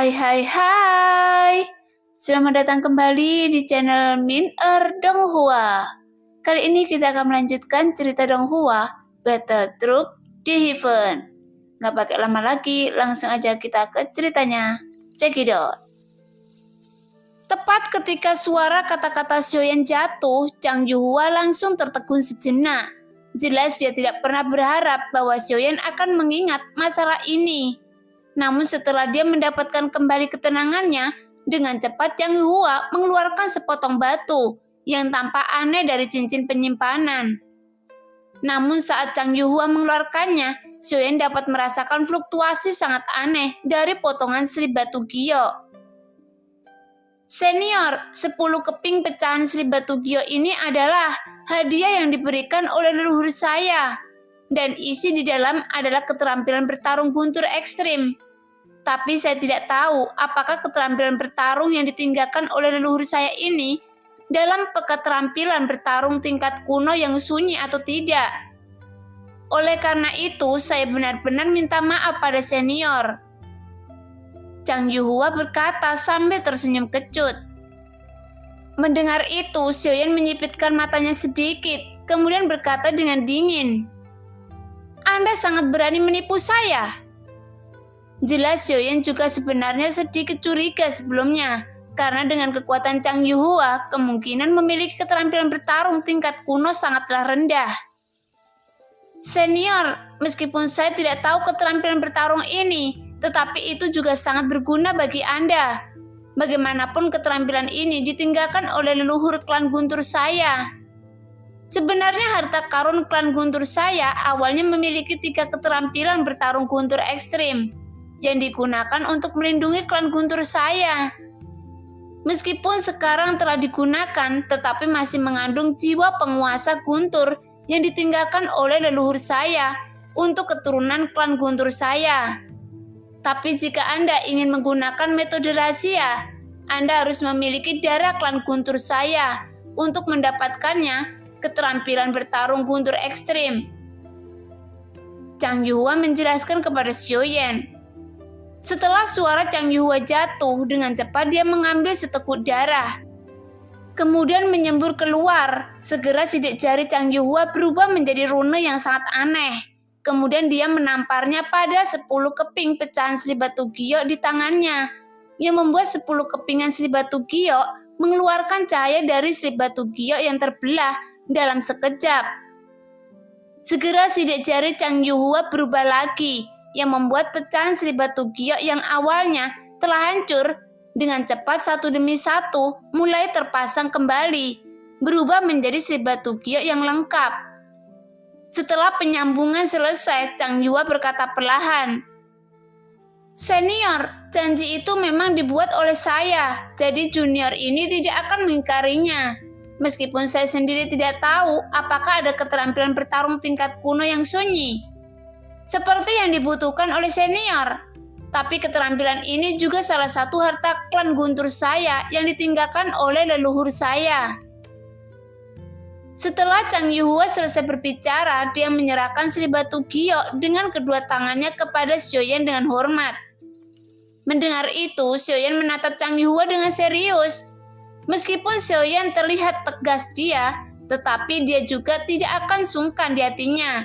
Hai. Selamat datang kembali di channel Min Donghua. Kali ini kita akan melanjutkan cerita Donghua, Battle Truck di Heaven. Nggak pakai lama lagi, langsung aja kita ke ceritanya. Check it out. Tepat ketika suara kata-kata Xiaoyan jatuh, Chang Yuhua langsung tertegun sejenak. Jelas dia tidak pernah berharap bahwa Xiaoyan akan mengingat masalah ini. Namun setelah dia mendapatkan kembali ketenangannya, dengan cepat Chang Yuhua mengeluarkan sepotong batu yang tampak aneh dari cincin penyimpanan. Namun saat Chang Yuhua mengeluarkannya, Xiaoyan dapat merasakan fluktuasi sangat aneh dari potongan slip batu giok. Senior, 10 keping pecahan slip batu giok ini adalah hadiah yang diberikan oleh leluhur saya. Dan isi di dalam adalah keterampilan bertarung guntur ekstrim. Tapi saya tidak tahu apakah keterampilan bertarung yang ditinggalkan oleh leluhur saya ini dalam keterampilan bertarung tingkat kuno yang sunyi atau tidak. Oleh karena itu, saya benar-benar minta maaf pada senior. Chang Yuhua berkata sambil tersenyum kecut. Mendengar itu, Xiaoyan menyipitkan matanya sedikit, kemudian berkata dengan dingin, "Anda sangat berani menipu saya." Jelas Xiaoyan juga sebenarnya sedikit curiga sebelumnya, karena dengan kekuatan Chang Yuhua, kemungkinan memiliki keterampilan bertarung tingkat kuno sangatlah rendah. Senior, meskipun saya tidak tahu keterampilan bertarung ini, tetapi itu juga sangat berguna bagi Anda. Bagaimanapun keterampilan ini ditinggalkan oleh leluhur klan Guntur saya. Sebenarnya harta karun klan Guntur saya awalnya memiliki 3 keterampilan bertarung guntur ekstrim yang digunakan untuk melindungi klan Guntur saya. Meskipun sekarang telah digunakan, tetapi masih mengandung jiwa penguasa Guntur yang ditinggalkan oleh leluhur saya untuk keturunan klan Guntur saya. Tapi jika Anda ingin menggunakan metode rahasia, Anda harus memiliki darah klan Guntur saya untuk mendapatkannya keterampilan bertarung guntur ekstrim. Chang Yuhua menjelaskan kepada Xiaoyan. Setelah suara Chang Yuhua jatuh, dengan cepat dia mengambil seteguk darah. Kemudian menyembur keluar. Segera sidik jari Chang Yuhua berubah menjadi rune yang sangat aneh. Kemudian dia menamparnya pada 10 keping pecahan slip batu giok di tangannya, yang membuat 10 kepingan slip batu giok mengeluarkan cahaya dari slip batu giok yang terbelah dalam sekejap. Segera sidik jari Chang Yuhua berubah lagi, yang membuat pecahan slip batu giok yang awalnya telah hancur dengan cepat satu demi satu mulai terpasang kembali, berubah menjadi slip batu giok yang lengkap. Setelah penyambungan selesai, Chang Yuhua berkata perlahan, "Senior, janji itu memang dibuat oleh saya, jadi junior ini tidak akan mengingkarinya. Meskipun saya sendiri tidak tahu apakah ada keterampilan bertarung tingkat kuno yang sunyi, seperti yang dibutuhkan oleh senior. Tapi keterampilan ini juga salah satu harta klan Guntur saya yang ditinggalkan oleh leluhur saya." Setelah Chang Yuhua selesai berbicara, dia menyerahkan slip batu giok dengan kedua tangannya kepada Xiaoyan dengan hormat. Mendengar itu, Xiaoyan menatap Chang Yuhua dengan serius. Meskipun Xiaoyan terlihat tegas dia, tetapi dia juga tidak akan sungkan di hatinya.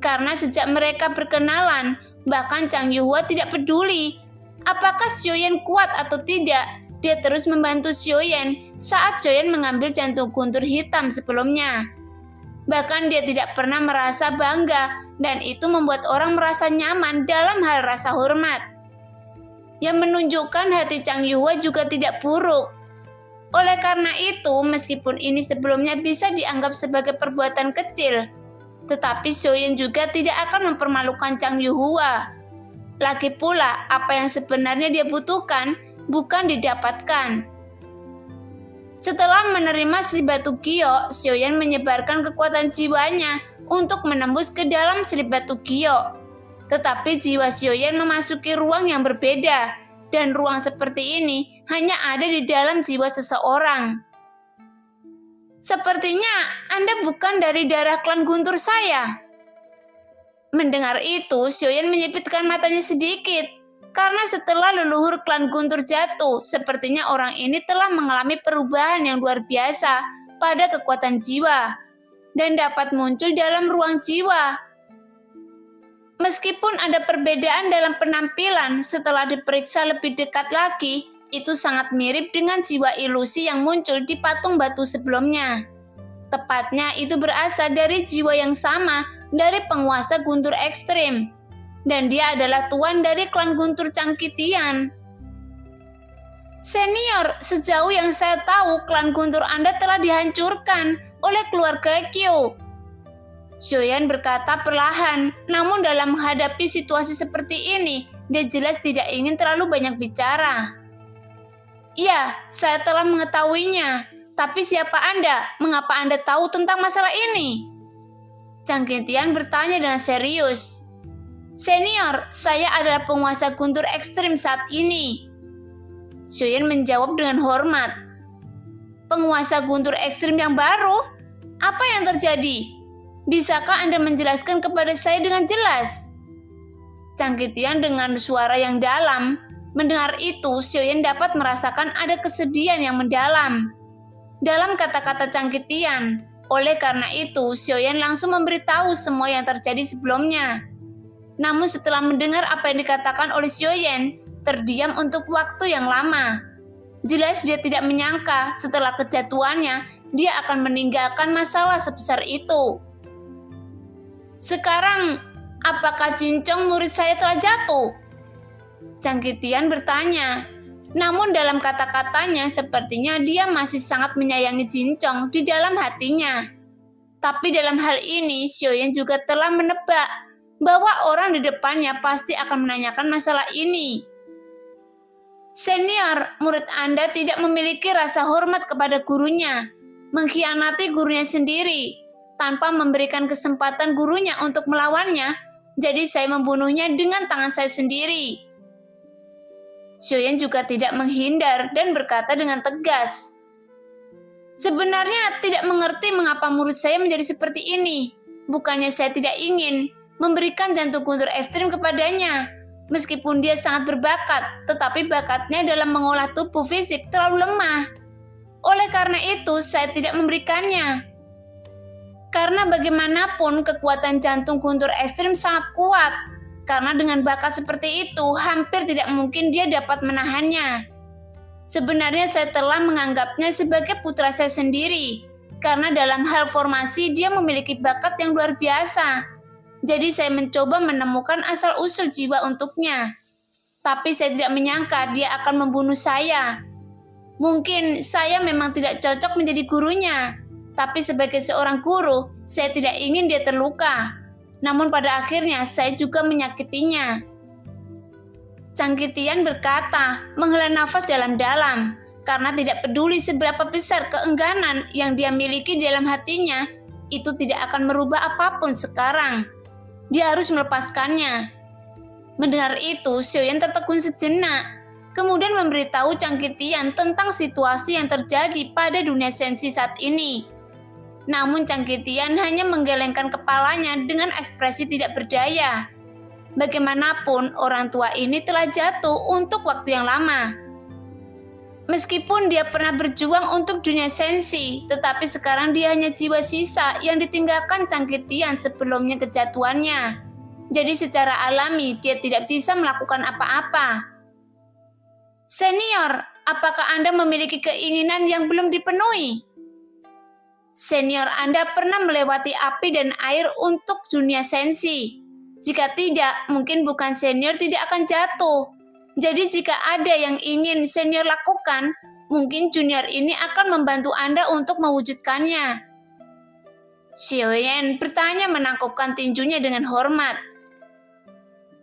Karena sejak mereka berkenalan, bahkan Chang Yuhua tidak peduli apakah Xiaoyan kuat atau tidak. Dia terus membantu Xiaoyan saat Xiaoyan mengambil jantung guntur hitam sebelumnya. Bahkan dia tidak pernah merasa bangga, dan itu membuat orang merasa nyaman dalam hal rasa hormat. Yang menunjukkan hati Chang Yuhua juga tidak buruk. Oleh karena itu, meskipun ini sebelumnya bisa dianggap sebagai perbuatan kecil, tetapi Xiaoyan juga tidak akan mempermalukan Chang Yuhua. Lagi pula, apa yang sebenarnya dia butuhkan bukan didapatkan. Setelah menerima slip batu giok, Xiaoyan menyebarkan kekuatan jiwanya untuk menembus ke dalam slip batu giok. Tetapi jiwa Xiaoyan memasuki ruang yang berbeda, dan ruang seperti ini hanya ada di dalam jiwa seseorang. "Sepertinya Anda bukan dari darah klan Guntur saya." Mendengar itu, Xiaoyan menyipitkan matanya sedikit. Karena setelah leluhur klan Guntur jatuh, sepertinya orang ini telah mengalami perubahan yang luar biasa pada kekuatan jiwa dan dapat muncul dalam ruang jiwa. Meskipun ada perbedaan dalam penampilan, setelah diperiksa lebih dekat lagi, itu sangat mirip dengan jiwa ilusi yang muncul di patung batu sebelumnya. Tepatnya itu berasal dari jiwa yang sama dari penguasa Guntur ekstrim. Dan dia adalah tuan dari klan Guntur Cangkitian. Senior, sejauh yang saya tahu, klan Guntur Anda telah dihancurkan oleh keluarga Kyo. Xiaoyan berkata perlahan, namun dalam menghadapi situasi seperti ini, dia jelas tidak ingin terlalu banyak bicara. Iya, saya telah mengetahuinya. Tapi siapa Anda? Mengapa Anda tahu tentang masalah ini? Cangkitian bertanya dengan serius. Senior, saya adalah penguasa Guntur ekstrim saat ini. Xiaoyan menjawab dengan hormat. Penguasa Guntur ekstrim yang baru? Apa yang terjadi? Bisakah Anda menjelaskan kepada saya dengan jelas? Cangkitian dengan suara yang dalam. Mendengar itu, Xiaoyan dapat merasakan ada kesedihan yang mendalam dalam kata-kata Cangkitian. Oleh karena itu, Xiaoyan langsung memberitahu semua yang terjadi sebelumnya. Namun setelah mendengar apa yang dikatakan oleh Xiaoyan, terdiam untuk waktu yang lama. Jelas dia tidak menyangka setelah kejatuhannya, dia akan meninggalkan masalah sebesar itu. Sekarang, apakah Cincong murid saya telah jatuh? Cangkitian bertanya. Namun dalam kata-katanya sepertinya dia masih sangat menyayangi Cincong di dalam hatinya. Tapi dalam hal ini, Xiaoyan juga telah menebak bahwa orang di depannya pasti akan menanyakan masalah ini. Senior, murid Anda tidak memiliki rasa hormat kepada gurunya, mengkhianati gurunya sendiri, tanpa memberikan kesempatan gurunya untuk melawannya, jadi saya membunuhnya dengan tangan saya sendiri. Xiaoyan juga tidak menghindar dan berkata dengan tegas. Sebenarnya tidak mengerti mengapa murid saya menjadi seperti ini. Bukannya saya tidak ingin memberikan jantung Guntur ekstrim kepadanya. Meskipun dia sangat berbakat, tetapi bakatnya dalam mengolah tubuh fisik terlalu lemah. Oleh karena itu, saya tidak memberikannya. Karena bagaimanapun kekuatan jantung Guntur ekstrim sangat kuat. Karena dengan bakat seperti itu, hampir tidak mungkin dia dapat menahannya. Sebenarnya saya telah menganggapnya sebagai putra saya sendiri. Karena dalam hal formasi dia memiliki bakat yang luar biasa. Jadi saya mencoba menemukan asal-usul jiwa untuknya. Tapi saya tidak menyangka dia akan membunuh saya. Mungkin saya memang tidak cocok menjadi gurunya. Tapi sebagai seorang guru, saya tidak ingin dia terluka. Namun pada akhirnya saya juga menyakitinya. Cangkitian berkata, menghela nafas dalam-dalam. Karena tidak peduli seberapa besar keengganan yang dia miliki dalam hatinya, itu tidak akan merubah apapun sekarang. Dia harus melepaskannya. Mendengar itu, Xiaoyan tertegun sejenak. Kemudian memberitahu Cangkitian tentang situasi yang terjadi pada dunia sensi saat ini. Namun Cangkitian hanya menggelengkan kepalanya dengan ekspresi tidak berdaya. Bagaimanapun, orang tua ini telah jatuh untuk waktu yang lama. Meskipun dia pernah berjuang untuk dunia sensi, tetapi sekarang dia hanya jiwa sisa yang ditinggalkan Cangkitian sebelumnya kejatuhannya. Jadi secara alami dia tidak bisa melakukan apa-apa. Senior, apakah Anda memiliki keinginan yang belum dipenuhi? Senior Anda pernah melewati api dan air untuk dunia sensi. Jika tidak, mungkin bukan senior tidak akan jatuh. Jadi jika ada yang ingin senior lakukan, mungkin junior ini akan membantu Anda untuk mewujudkannya. Xiaoyan bertanya menangkupkan tinjunya dengan hormat.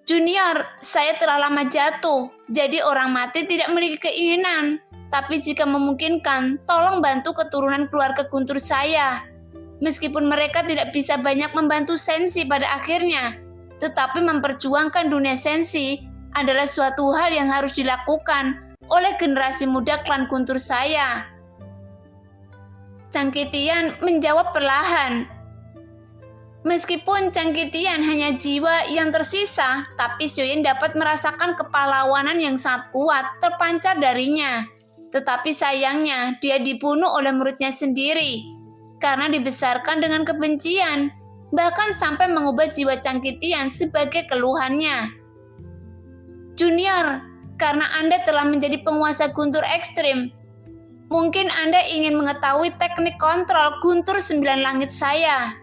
Junior, saya telah lama jatuh, jadi orang mati tidak memiliki keinginan. Tapi jika memungkinkan, tolong bantu keturunan keluarga Guntur saya. Meskipun mereka tidak bisa banyak membantu sensi pada akhirnya, tetapi memperjuangkan dunia sensi adalah suatu hal yang harus dilakukan oleh generasi muda klan Guntur saya. Cangkitian menjawab perlahan. Meskipun Changkitian hanya jiwa yang tersisa, tapi Xiaoyan dapat merasakan kepahlawanan yang sangat kuat terpancar darinya. Tetapi sayangnya, dia dibunuh oleh muridnya sendiri karena dibesarkan dengan kebencian, bahkan sampai mengubah jiwa Changkitian sebagai keluhannya. Junior, karena Anda telah menjadi penguasa guntur ekstrim, mungkin Anda ingin mengetahui teknik kontrol guntur 9 langit saya.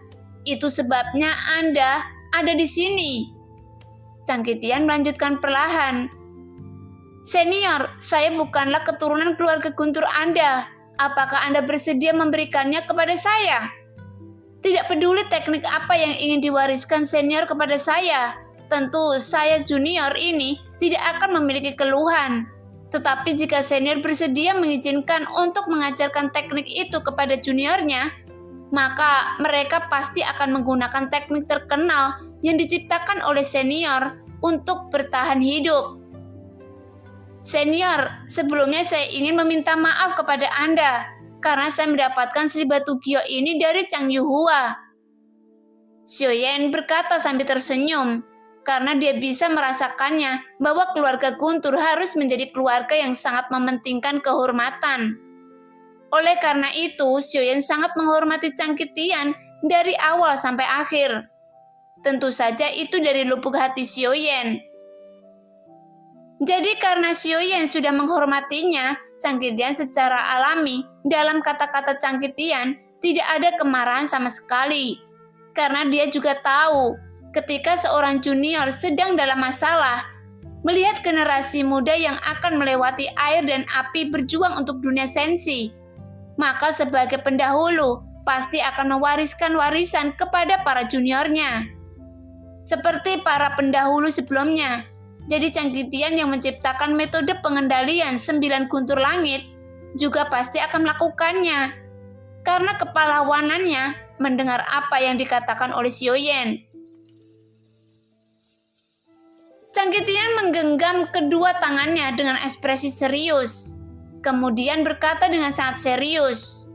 Itu sebabnya Anda ada di sini. Changkitian melanjutkan perlahan. Senior, saya bukanlah keturunan keluarga guntur Anda. Apakah Anda bersedia memberikannya kepada saya? Tidak peduli teknik apa yang ingin diwariskan senior kepada saya. Tentu saya junior ini tidak akan memiliki keluhan. Tetapi jika senior bersedia mengizinkan untuk mengajarkan teknik itu kepada juniornya, maka mereka pasti akan menggunakan teknik terkenal yang diciptakan oleh senior untuk bertahan hidup. Senior, sebelumnya saya ingin meminta maaf kepada Anda karena saya mendapatkan Sri Batu Gio ini dari Chang Yuhua. Xiaoyan berkata sambil tersenyum karena dia bisa merasakannya bahwa keluarga Guntur harus menjadi keluarga yang sangat mementingkan kehormatan. Oleh karena itu, Xiaoyan sangat menghormati Changkitian dari awal sampai akhir. Tentu saja itu dari lubuk hati Xiaoyan. Jadi karena Xiaoyan sudah menghormatinya, Changkitian secara alami dalam kata-kata Changkitian tidak ada kemarahan sama sekali. Karena dia juga tahu ketika seorang junior sedang dalam masalah, melihat generasi muda yang akan melewati air dan api berjuang untuk dunia sensi, maka sebagai pendahulu pasti akan mewariskan warisan kepada para juniornya. Seperti para pendahulu sebelumnya, jadi Changkitian yang menciptakan metode pengendalian 9 guntur langit juga pasti akan melakukannya. Karena kepahlawanannya mendengar apa yang dikatakan oleh Xiaoyan. Changkitian menggenggam kedua tangannya dengan ekspresi serius. Kemudian berkata dengan sangat serius,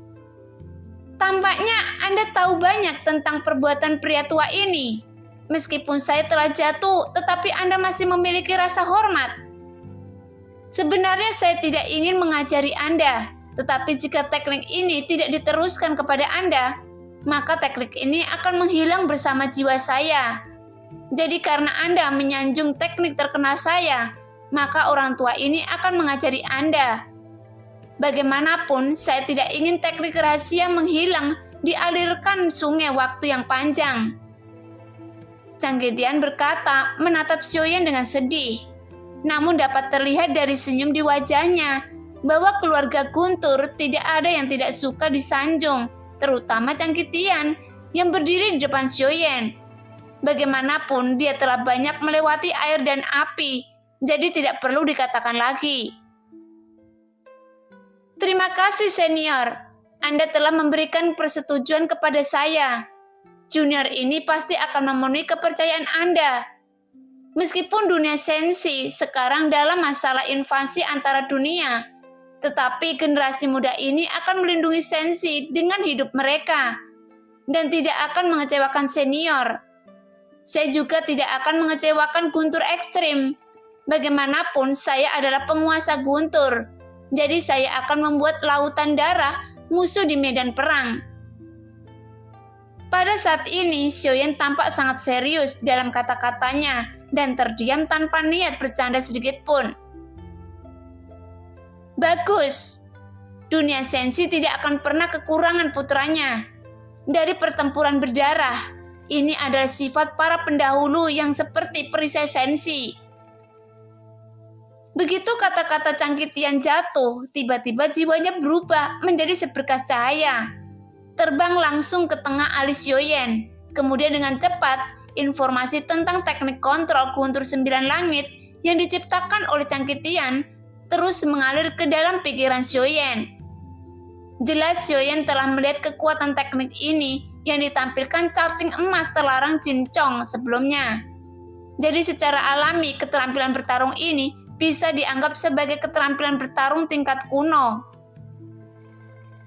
"Tampaknya Anda tahu banyak tentang perbuatan pria tua ini. Meskipun saya telah jatuh, tetapi Anda masih memiliki rasa hormat. Sebenarnya saya tidak ingin mengajari Anda, tetapi jika teknik ini tidak diteruskan kepada Anda, maka teknik ini akan menghilang bersama jiwa saya. Jadi karena Anda menyanjung teknik terkenal saya, maka orang tua ini akan mengajari Anda. Bagaimanapun, saya tidak ingin teknik rahasia menghilang dialirkan sungai waktu yang panjang." Changkitian berkata menatap Xiaoyan dengan sedih. Namun dapat terlihat dari senyum di wajahnya bahwa keluarga Guntur tidak ada yang tidak suka disanjung, terutama Changkitian yang berdiri di depan Xiaoyan. Bagaimanapun dia telah banyak melewati air dan api, jadi tidak perlu dikatakan lagi. "Terima kasih senior, Anda telah memberikan persetujuan kepada saya. Junior ini pasti akan memenuhi kepercayaan Anda. Meskipun dunia sensi sekarang dalam masalah invasi antara dunia, tetapi generasi muda ini akan melindungi sensi dengan hidup mereka dan tidak akan mengecewakan senior. Saya juga tidak akan mengecewakan Guntur ekstrim. Bagaimanapun saya adalah penguasa Guntur, jadi saya akan membuat lautan darah musuh di medan perang." Pada saat ini, Xiaoyan tampak sangat serius dalam kata-katanya dan terdiam tanpa niat bercanda sedikit pun. "Bagus. Dunia sensi tidak akan pernah kekurangan putranya. Dari pertempuran berdarah, ini adalah sifat para pendahulu yang seperti perisai sensi." Begitu kata-kata Changkitian jatuh, tiba-tiba jiwanya berubah menjadi seberkas cahaya. Terbang langsung ke tengah alis Xiaoyan. Kemudian dengan cepat, informasi tentang teknik kontrol guntur 9 langit yang diciptakan oleh Changkitian terus mengalir ke dalam pikiran Xiaoyan. Jelas Xiaoyan telah melihat kekuatan teknik ini yang ditampilkan cacing emas terlarang Jincong sebelumnya. Jadi secara alami keterampilan bertarung ini bisa dianggap sebagai keterampilan bertarung tingkat kuno.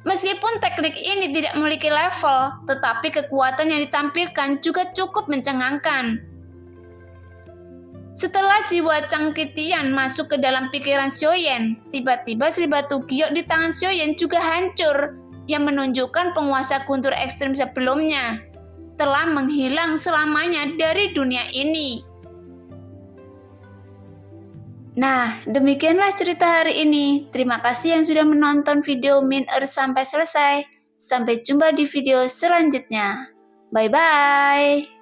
Meskipun teknik ini tidak memiliki level, tetapi kekuatan yang ditampilkan juga cukup mencengangkan. Setelah jiwa Changkitian masuk ke dalam pikiran Xiaoyan, tiba-tiba Sri Batu Giok di tangan Xiaoyan juga hancur, yang menunjukkan penguasa guntur ekstrim sebelumnya telah menghilang selamanya dari dunia ini. Nah, demikianlah cerita hari ini. Terima kasih yang sudah menonton video Min Earth sampai selesai. Sampai jumpa di video selanjutnya. Bye-bye.